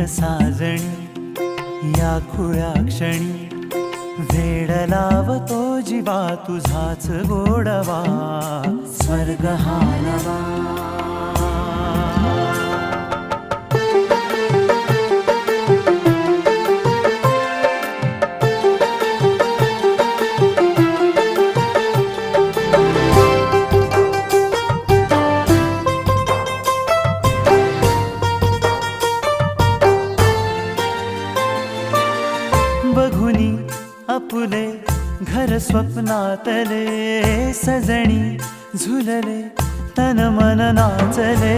साजणी या खुळ्या क्षणी वेड लावतो जीवा तुझाच गोडवा स्वर्ग हा नवा बघुनी आपुले घर स्वप्नातले सजणी झुलले तन मन नाचले